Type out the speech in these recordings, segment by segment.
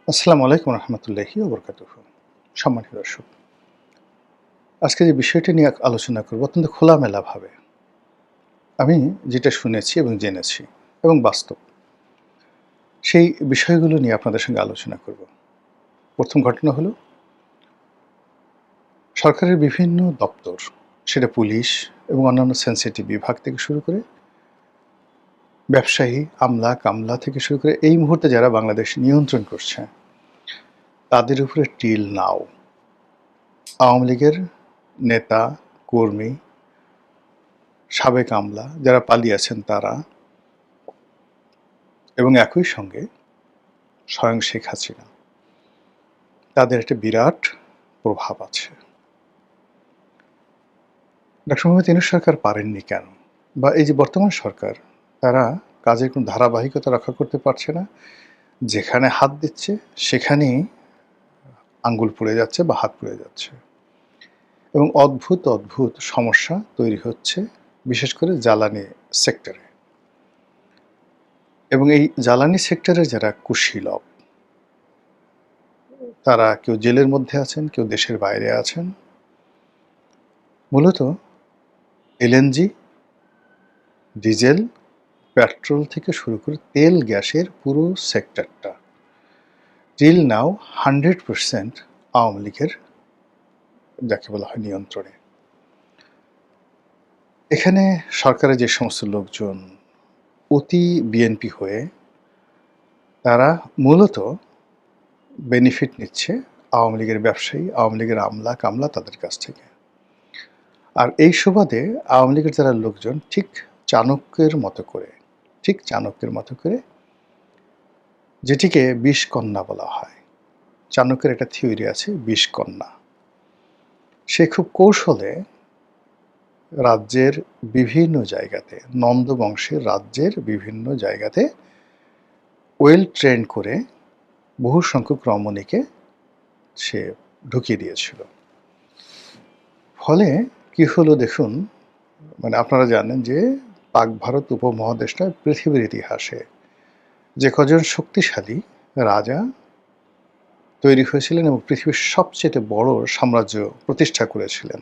আসসালামু আলাইকুম রহমতুল্লাহি ওবরকাতুহু। সম্মানিত দর্শক, আজকে যে বিষয়টি নিয়ে আলোচনা করব অত্যন্ত খোলামেলাভাবে। আমি যেটা শুনেছি এবং জেনেছি এবং বাস্তব, সেই বিষয়গুলো নিয়ে আপনাদের সঙ্গে আলোচনা করব। ১ম ঘটনা হলো, সরকারের বিভিন্ন দপ্তর, সেটা পুলিশ এবং অন্যান্য সেনসিটিভ বিভাগ থেকে শুরু করে ব্যবসায়ী, আমলা থেকে শুরু করে এই মুহূর্তে যারা বাংলাদেশ নিয়ন্ত্রণ করছে, তাদের উপরে টিল নাও। আওয়ামী লীগের নেতা, কর্মী, সাবেক আমলা যারা পালিয়ে আছেন তারা, এবং একই সঙ্গে স্বয়ং শেখ হাসিনা, তাদের একটা বিরাট প্রভাব আছে। ডক্টর মোহাম্মদ ইউনূস সরকার পারেননি কেন? বা এই যে বর্তমান সরকার, তারা কাজের কোনো ধারাবাহিকতা রক্ষা করতে পারছে না। যেখানে হাত দিচ্ছে সেখানেই আঙ্গুল পুড়ে যাচ্ছে বা হাত পুড়ে যাচ্ছে, এবং অদ্ভুত অদ্ভুত সমস্যা তৈরি হচ্ছে, বিশেষ করে জ্বালানি সেক্টরে। এবং এই জ্বালানি সেক্টরের যারা কুশীলব, তারা কেউ জেলের মধ্যে আছেন, কেউ দেশের বাইরে আছেন। মূলত এলএনজি, ডিজেল, পেট্রোল থেকে শুরু করে তেল গ্যাসের পুরো সেক্টরটা টিল নাও 100% আওয়ামী লীগের, যাকে বলা হয়, নিয়ন্ত্রণে। এখানে সরকারের যে সমস্ত লোকজন অতি বিএনপি হয়ে, তারা মূলত বেনিফিট নিচ্ছে আওয়ামী লীগের ব্যবসায়ী, আওয়ামী লীগের আমলা কামলা, তাদের কাছ থেকে। আর এই সুবাদে আওয়ামী লীগের যারা লোকজন ঠিক চাণক্যের মতো করে, যেটিকে বিষকন্যা বলা হয়। চাণক্যের একটা থিওরি আছে, বিষকন্যা। সে খুব কৌশলে রাজ্যের বিভিন্ন জায়গাতে, নন্দ বংশের রাজ্যের বিভিন্ন জায়গাতে ওয়েল ট্রেন করে বহু সংখ্যক রমণীকে সে ঢুকিয়ে দিয়েছিল। ফলে কি হলো দেখুন, মানে আপনারা জানেন যে পাক ভারত উপমহাদেশটা পৃথিবীর ইতিহাসে যে কজন শক্তিশালী রাজা তৈরি হয়েছিলেন এবং পৃথিবীর সবচেয়ে বড় সাম্রাজ্য প্রতিষ্ঠা করেছিলেন,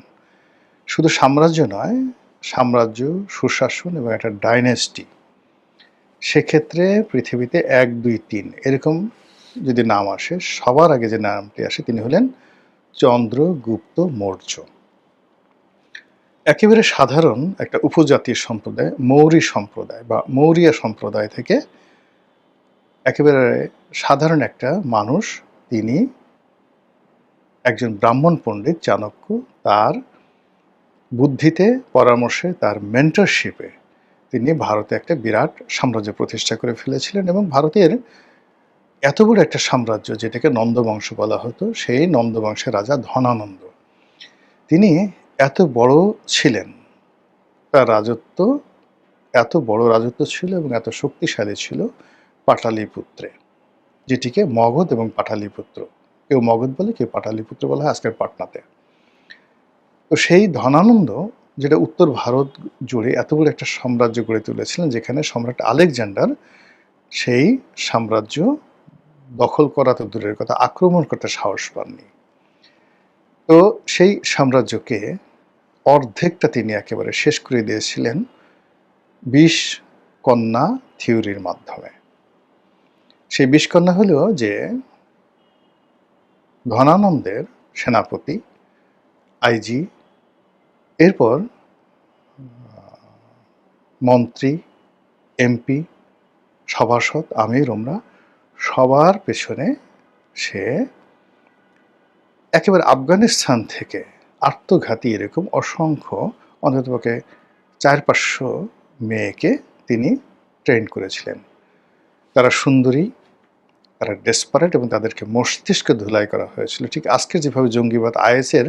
শুধু সাম্রাজ্য নয়, সাম্রাজ্য, সুশাসন এবং একটা ডাইনেস্টি, সেক্ষেত্রে পৃথিবীতে 1, 2, 3 এরকম যদি নাম আসে, সবার আগে যে নামটি আসে তিনি হলেন চন্দ্রগুপ্ত মৌর্য। একেবারে সাধারণ একটা উপজাতীয় সম্প্রদায়, মৌর্য সম্প্রদায় বা মৌরিয়া সম্প্রদায় থেকে একেবারে সাধারণ একটা মানুষ, তিনি একজন ব্রাহ্মণ পণ্ডিত চাণক্য, তার বুদ্ধিতে, পরামর্শে, তার মেন্টরশিপে তিনি ভারতে একটা বিরাট সাম্রাজ্য প্রতিষ্ঠা করে ফেলেছিলেন। এবং ভারতের এত বড় একটা সাম্রাজ্য, যেটাকে নন্দবংশ বলা হতো, সেই নন্দবংশের রাজা ধনানন্দ, তিনি এত বড় ছিলেন, তার রাজত্ব এত বড় রাজত্ব ছিল এবং এত শক্তিশালী ছিল পাটালিপুত্রে, যেটিকে মগধ এবং পাটালিপুত্র, কেউ মগধ বলে, কেউ পাটালিপুত্র বলা হয় আজকের পাটনাতে। তো সেই ধনানন্দ, যেটা উত্তর ভারত জুড়ে এত বড় একটা সাম্রাজ্য গড়ে তুলেছিলেন, যেখানে সম্রাট আলেকজান্ডার সেই সাম্রাজ্য দখল করা তো দূরের কথা, আক্রমণ করতে সাহস পাননি। তো সেই সাম্রাজ্যকে অর্ধেকটা তিনি একেবারে শেষ করে দিয়েছিলেন বিষকন্যা থিওরির মাধ্যমে। সেই বিষকন্যা হলো যে ধনানন্দের সেনাপতি, আইজি, এরপর মন্ত্রী, এমপি, সভাসদ, আমির, ওমরা, সবার পেছনে সে একেবারে আফগানিস্তান থেকে আত্মঘাতী এরকম অসংখ্য, অন্ততপক্ষে 400-500 মেয়েকে তিনি ট্রেন করেছিলেন। তারা সুন্দরী, তারা ডেসপারেট, এবং তাদেরকে মস্তিষ্ক ধুলাই করা হয়েছিল। ঠিক আজকের যেভাবে জঙ্গিবাদ, আইএসের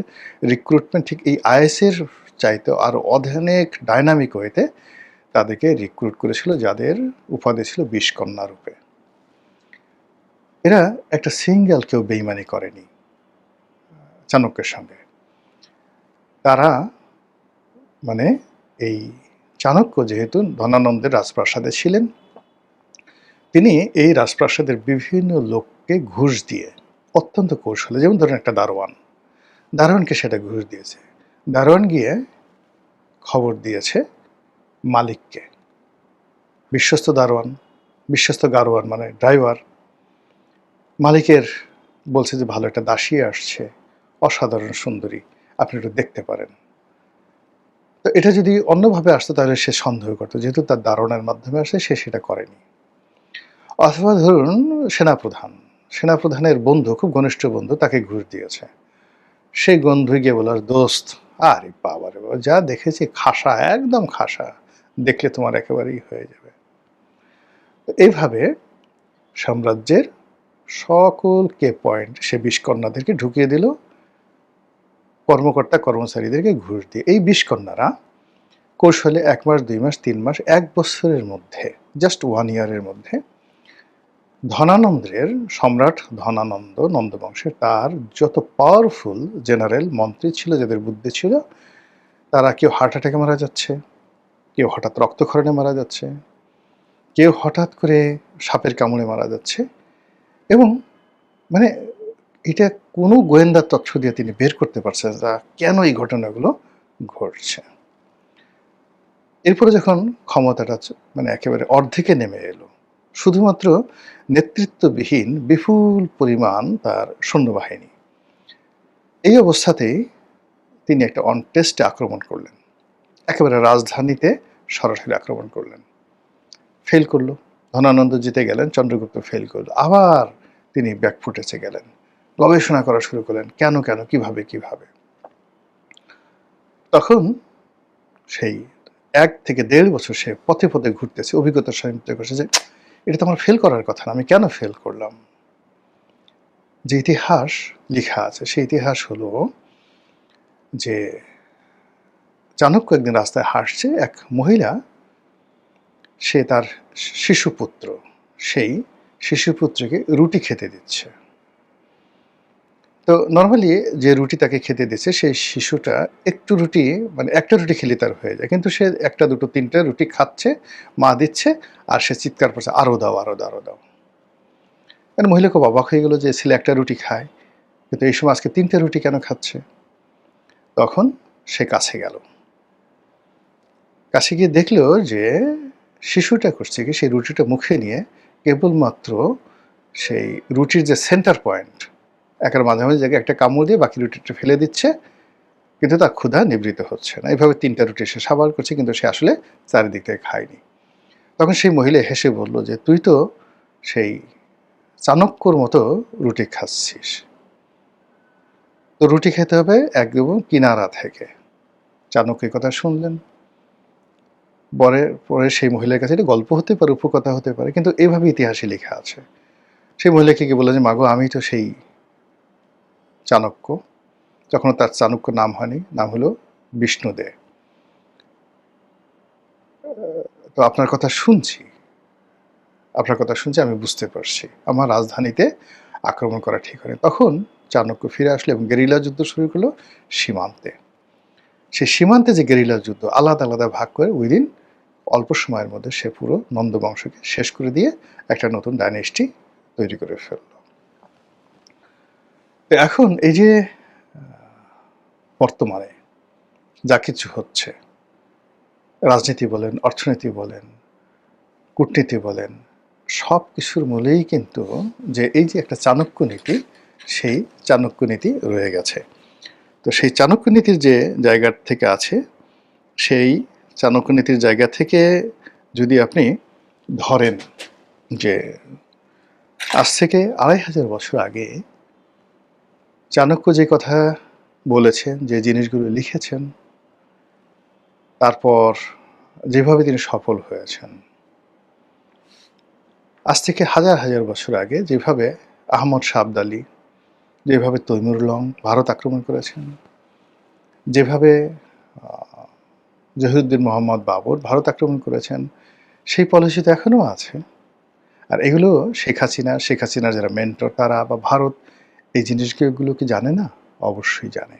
রিক্রুটমেন্ট, ঠিক এই আইএসের চাইতে আরও অনেক ডাইনামিক ওয়েতে তাদেরকে রিক্রুট করেছিল, যাদের উপাধি ছিল বিষকন্যা রূপে। এরা একটা সিঙ্গেল কেউ বেইমানি করেনি চাণক্যের সঙ্গে। তারা, মানে এই চাণক্য যেহেতু ধনানন্দের রাজপ্রাসাদে ছিলেন, তিনি এই রাজপ্রাসাদের বিভিন্ন কে ঘুষ দিয়ে অত্যন্ত কৌশলে, যেমন ধরেন একটা দারোয়ানকে সেটা ঘুষ দিয়েছে। দারোয়ান গিয়ে খবর দিয়েছে মালিককে, বিশ্বস্ত গারোয়ান মানে ড্রাইভার, মালিকের বলছে যে ভালো একটা দাসী আসছে, অসাধারণ সুন্দরী, আপনি একটু দেখতে পারেন। তো এটা যদি অন্যভাবে আসতো তাহলে সে সন্দেহ করতো, যেহেতু তার দারোয়ানের মাধ্যমে আসে সে সেটা করেনি। অথবা ধরুন সেনাপ্রধানের বন্ধু, খুব ঘনিষ্ঠ বন্ধু, তাকে ঘুষ দিয়েছে। সেই বন্ধু গিয়ে বলার, দোস্ত, আরে বাবা রে বাবা, যা দেখেছি খাসা, একদম খাসা, দেখলে তোমার একেবারেই হয়ে যাবে। এইভাবে সাম্রাজ্যের সকল কে পয়েন্ট সে ২০ কন্যাদেরকে ঢুকিয়ে দিল, কর্মকর্তা কর্মচারীদেরকে ঘুষ দিয়ে। এই ২০ কন্যারা কৌশলে ১ মাস, ২ মাস, ৩ মাস, ১ বছরের মধ্যে, জাস্ট 1 ইয়ারের মধ্যে সম্রাট ধনানন্দ নন্দবংশের তার যত পাওয়ারফুল জেনারেল মন্ত্রী ছিল, যাদের বুদ্ধি ছিল, তারা কেউ হার্ট অ্যাটাকে মারা যাচ্ছে, কেউ হঠাৎ রক্তক্ষরণে মারা যাচ্ছে, কেউ হঠাৎ করে সাপের কামড়ে মারা যাচ্ছে। এবং মানে এটা কোনো গোয়েন্দা তথ্য দিয়ে তিনি বের করতে পারছেন না কেন এই ঘটনাগুলো ঘটছে। এরপরে যখন ক্ষমতাটা একেবারে অর্ধেকে নেমে এলো, শুধুমাত্র নেতৃত্ববিহীন বিপুল পরিমাণ তার সৈন্যবাহিনী, এই অবস্থাতেই তিনি একটা অনটেস্টে আক্রমণ করলেন, একেবারে রাজধানীতে সরাসরি আক্রমণ করলেন। ফেল করলো, ধনানন্দ জিতে গেলেন, চন্দ্রগুপ্ত ফেল করলো। আবার তিনি ব্যাকফুটেছে গেলেন, গবেষণা করা শুরু করলেন, কেন কিভাবে। তখন সেই ১ থেকে ১.৫ বছর সে পথে পথে ঘুরতেছে, অভিজ্ঞতার সঞ্চয় করছে যে এটা তো আমার ফেল করার কথা না, আমি কেন ফেল করলাম। যে ইতিহাস লেখা আছে সেই ইতিহাস হলো যে চাণক্য একদিন রাস্তায় হাঁটছে, এক মহিলা, সে তার শিশুপুত্র, সেই শিশুপুত্রকে রুটি খেতে দিচ্ছে। তো নরমালি যে রুটি তাকে খেতে দিচ্ছে, সেই শিশুটা একটা রুটি খেলে তার হয়ে যায়, কিন্তু সে ১টা ২টো ৩টা রুটি খাচ্ছে, মা দিচ্ছে, আর সে চিৎকার করছে, আরো দাও, আরো দাও, আরো দাও। মহিলা খুব অবাক হয়ে গেল যে ছেলে ১টা রুটি খায়, কিন্তু এই সময় আজকে ৩টা রুটি কেন খাচ্ছে। তখন সে কাছে গেল, কাছে গিয়ে দেখলো যে শিশুটা করছে কি, সেই রুটিটা মুখে নিয়ে কেবলমাত্র সেই রুটির যে সেন্টার পয়েন্ট, একের মাঝামাঝি জায়গায় একটা কামড় দিয়ে বাকি রুটিটা ফেলে দিচ্ছে, কিন্তু তার ক্ষুধা নিবৃত হচ্ছে না। এইভাবে ৩টা রুটি সে সাবার করছে, কিন্তু সে আসলে চারিদিক থেকে খায়নি। তখন সেই মহিলা হেসে বলল যে তুই তো সেই চাণক্যর মতো রুটি খাচ্ছিস, তো রুটি খেতে হবে একদম কিনারা থেকে। চাণক্য কথা শুনলেন, পরে সেই মহিলার কাছে এটা গল্প হতে পারে, উপকথা হতে পারে, কিন্তু এইভাবে ইতিহাসে লেখা আছে। সেই মহিলাকে কি বললো যে মাগো, আমি তো সেই চাণক্য। তখন তার চাণক্য নাম হয়নি, নাম হলো বিষ্ণুদে। তো আপনার কথা শুনছি, আমি বুঝতে পারছি আমার রাজধানীতে আক্রমণ করা ঠিক হয়নি। তখন চাণক্য ফিরে আসলো এবং গেরিলা যুদ্ধ শুরু করলো সীমান্তে। সেই সীমান্তে যে গেরিলা যুদ্ধ আলাদা আলাদা ভাগ করে উইদিন অল্প সময়ের মধ্যে সে পুরো নন্দ বংশকে শেষ করে দিয়ে একটা নতুন ডাইনেস্টি তৈরি করে ফেলল। তো এখন এই যে বর্তমানে যা কিছু হচ্ছে, রাজনীতি বলেন, অর্থনীতি বলেন, কূটনীতি বলেন, সব কিছুর মূলেই কিন্তু যে এই যে একটা চাণক্য নীতি, সেই চাণক্য নীতি রয়ে গেছে। তো সেই চাণক্য নীতির যে জায়গা থেকে আছে, সেই চাণক্য নীতির জায়গা থেকে যদি আপনি ধরেন যে আজ থেকে ২৫০০ বছর আগে চাণক্য যে কথা বলেছেন, যে জিনিসগুলো লিখেছেন, তারপর যেভাবে তিনি সফল হয়েছেন, আজ থেকে হাজার হাজার বছর আগে যেভাবে আহমদ শাহ আবদালী, যেভাবে তৈমুর লং ভারত আক্রমণ করেছেন, যেভাবে জহিরুদ্দিন মোহাম্মদ বাবর ভারত আক্রমণ করেছেন, সেই পলিসি তো এখনও আছে। আর এগুলো শেখ হাসিনার যারা মেন্টর, তারা বা ভারত এই জিনিসগুলো কি জানে না? অবশ্যই জানে।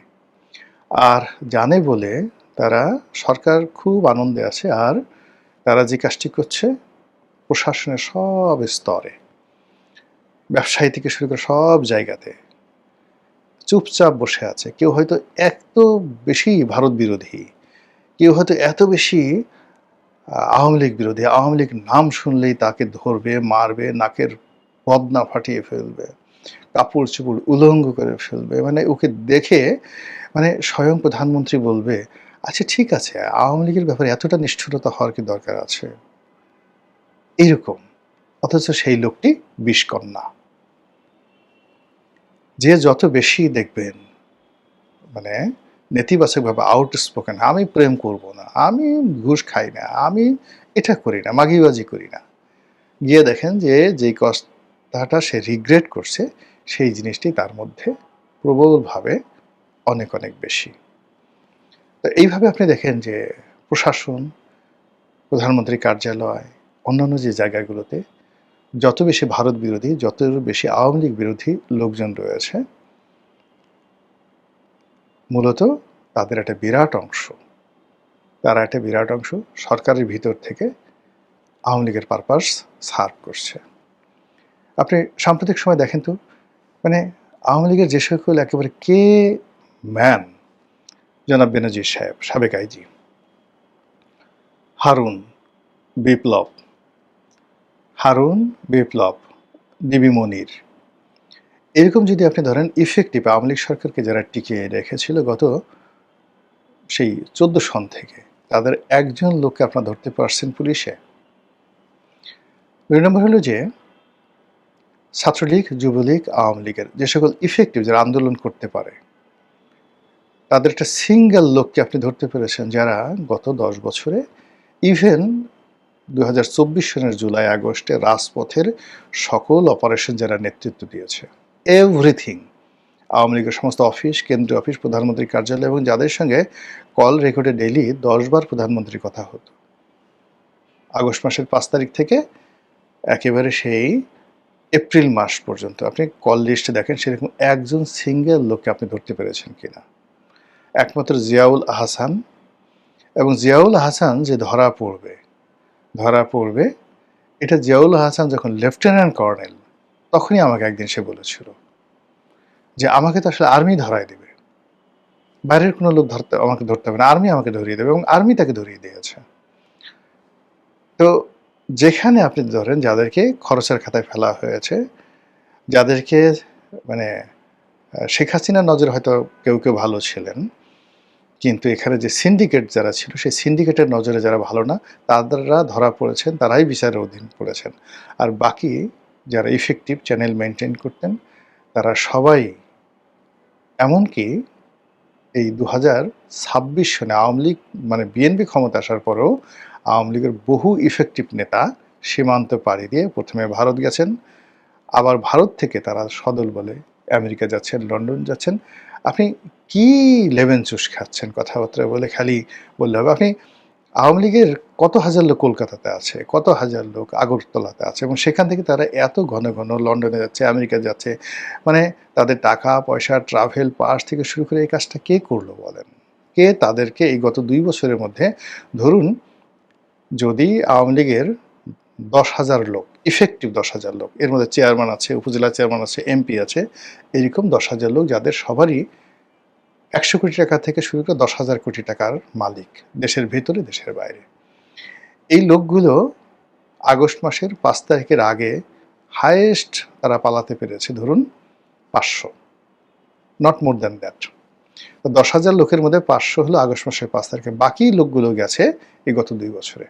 আর জানে বলে তারা, সরকার খুব আনন্দে আছে, আর তারা যে কাজটি করছে প্রশাসনের সব স্তরে ব্যবসায়ী থেকে শুরু করে সব জায়গাতে চুপচাপ বসে আছে। কেউ হয়তো এত বেশি ভারত বিরোধী, কেউ হয়তো এত বেশি আওয়ামী লীগ বিরোধী, আওয়ামী লীগ নাম শুনলেই তাকে ধরবে, মারবে, নাকের বদনা ফাটিয়ে ফেলবে, কাপড় চোপড় উলঙ্গ করে ফেলবে। মানে ওকে দেখে মানে স্বয়ং প্রধানমন্ত্রী বলবে, আচ্ছা ঠিক আছে, আওয়ামী লীগের ব্যাপারে এতটা নিষ্ঠুরতা হওয়ার কি দরকার আছে? এইরকম। অথচ সেই লোকটি বিষকন্যা। যে যত বেশি দেখবেন মানে নেতিবাচকভাবে আউটস্পোকেন, আমি প্রেম করব না, আমি ঘুষ খাই না, আমি এটা করি না, মাগিবাজি করি না, গিয়ে দেখেন যে যেই কথাটা সে রিগ্রেট করছে সেই জিনিসটি তার মধ্যে প্রবলভাবে অনেক অনেক বেশি। তো এইভাবে আপনি দেখেন যে প্রশাসন, প্রধানমন্ত্রী কার্যালয়, অন্যান্য যে জায়গাগুলোতে যত বেশি ভারত বিরোধী, যত বেশি আওয়ামী লীগ বিরোধী লোকজন রয়েছে, মূলত তাদের একটা বিরাট অংশ, তারা একটা বিরাট অংশ সরকারের ভিতর থেকে আওয়ামী লীগের পারপাস সার্ভ করছে। আপনি সাম্প্রতিক সময় দেখেন তো, মানে আওয়ামী লীগের যে সকল একেবারে কে ম্যান, জনাব বেনজির সাহেব, সাবেক আইজি, হারুন, বিপ্লব, হারুন, বিপ্লব, ডিবি মনির, এরকম যদি আপনি ধরেন ইফেক্টিভ আওয়ামী লীগ সরকারকে যারা টিকিয়ে রেখেছিল গত সেই 14 সন থেকে, তাদের একজন লোককে আপনারা ধরতে পারছেন পুলিশে? ২ নম্বর হলো যে ছাত্রলীগ, যুবলীগ, আওয়ামী লীগের যে সকল ইফেক্টিভ যারা আন্দোলন করতে পারে, তাদের একটা সিঙ্গেল লোককে আপনি ধরতে পেরেছেন যারা গত 10 বছরে ইভেন 2024 সনের জুলাই আগস্টে রাজপথের সকল অপারেশন যারা নেতৃত্ব দিয়েছে, এভরিথিং, আওয়ামী লীগের সমস্ত অফিস, কেন্দ্রীয় অফিস, প্রধানমন্ত্রীর কার্যালয় এবং যাদের সঙ্গে কল রেকর্ডে ডেইলি 10 বার প্রধানমন্ত্রীর কথা হতো, আগস্ট মাসের 5 তারিখ থেকে একেবারে সেই এপ্রিল মাস পর্যন্ত আপনি কল লিস্টে দেখেন সেরকম একজন সিঙ্গেল লোককে আপনি ধরতে পেরেছেন কিনা? একমাত্র জিয়াউল আহসান, এবং জিয়াউল আহসান যে ধরা পড়বে, এটা জিয়াউল আহসান যখন লেফটেন্যান্ট কর্নেল, তখনই আমাকে একদিন সে বলেছিল যে আমাকে তো আসলে আর্মি ধরায় দেবে, বাইরের কোনো লোক আমাকে ধরতে হবে না, আর্মি আমাকে ধরিয়ে দেবে, এবং আর্মি তাকে ধরিয়ে দিয়েছে। তো যেখানে আপনি ধরেন যাদেরকে খরচের খাতায় ফেলা হয়েছে, যাদেরকে মানে শেখ হাসিনার নজরে হয়তো কেউ কেউ ভালো ছিলেন, কিন্তু এখানে যে সিন্ডিকেট যারা ছিল সেই সিন্ডিকেটের নজরে যারা ভালো না, তারা ধরা পড়েছেন, তারাই বিচারের অধীন পড়েছেন। আর বাকি যারা ইফেক্টিভ চ্যানেল মেনটেন করতেন, তারা সবাই, এমনকি এই 2026 সনে আওয়ামী লীগ মানে বিএনপি ক্ষমতা আসার পরেও আওয়ামী লীগের বহু ইফেক্টিভ নেতা সীমান্ত পাড়ি দিয়ে প্রথমে ভারত গেছেন, আবার ভারত থেকে তারা সদল বলে আমেরিকা যাচ্ছেন, লন্ডন যাচ্ছেন। আপনি কি লেমন জুস খাচ্ছেন কথাবার্তা বলে খালি বললে হবে? আপনি আওয়ামী লীগের কত হাজার লোক কলকাতাতে আছে, কত হাজার লোক আগরতলাতে আছে, এবং সেখান থেকে তারা এত ঘন ঘন লন্ডনে যাচ্ছে, আমেরিকা যাচ্ছে, মানে তাদের টাকা পয়সা, ট্রাভেল পাস থেকে শুরু করে এই কাজটা কে করলো বলেন? কে তাদেরকে এই গত 2 বছরের মধ্যে, ধরুন যদি আওয়ামী লীগের 10,000 লোক, ইফেক্টিভ 10,000 লোক, এর মধ্যে চেয়ারম্যান আছে, উপজেলা চেয়ারম্যান আছে, এমপি আছে, এরকম 10,000 লোক যাদের সবারই 100 কোটি টাকা থেকে শুরু করে 10,000 কোটি টাকার মালিক, দেশের ভেতরে দেশের বাইরে, এই লোকগুলো আগস্ট মাসের 5 তারিখের আগে হাইয়েস্ট তারা পালাতে পেরেছে ধরুন 500, নট মোর দ্যান দ্যাট। তো 10,000 লোকের মধ্যে 500 হলো আগস্ট মাসের 5 তারিখে, বাকি লোকগুলো গেছে এই গত 2 বছরে।